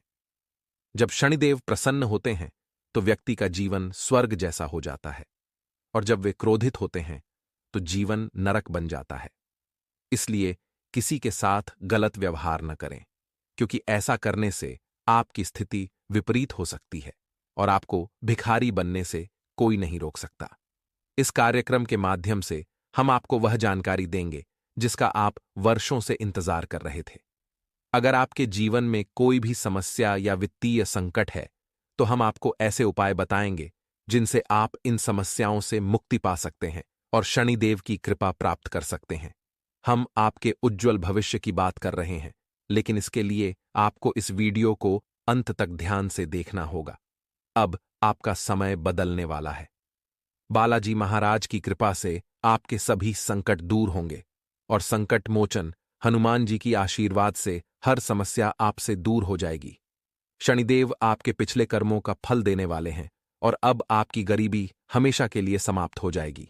जब शनिदेव प्रसन्न होते हैं तो व्यक्ति का जीवन स्वर्ग जैसा हो जाता है, और जब वे क्रोधित होते हैं तो जीवन नरक बन जाता है। इसलिए किसी के साथ गलत व्यवहार न करें, क्योंकि ऐसा करने से आपकी स्थिति विपरीत हो सकती है और आपको भिखारी बनने से कोई नहीं रोक सकता। इस कार्यक्रम के माध्यम से हम आपको वह जानकारी देंगे जिसका आप वर्षों से इंतजार कर रहे थे। अगर आपके जीवन में कोई भी समस्या या वित्तीय संकट है, तो हम आपको ऐसे उपाय बताएंगे जिनसे आप इन समस्याओं से मुक्ति पा सकते हैं और शनिदेव की कृपा प्राप्त कर सकते हैं। हम आपके उज्ज्वल भविष्य की बात कर रहे हैं, लेकिन इसके लिए आपको इस वीडियो को अंत तक ध्यान से देखना होगा। अब आपका समय बदलने वाला है। बालाजी महाराज की कृपा से आपके सभी संकट दूर होंगे और संकट मोचन हनुमान जी की आशीर्वाद से हर समस्या आपसे दूर हो जाएगी। शनिदेव आपके पिछले कर्मों का फल देने वाले हैं और अब आपकी गरीबी हमेशा के लिए समाप्त हो जाएगी।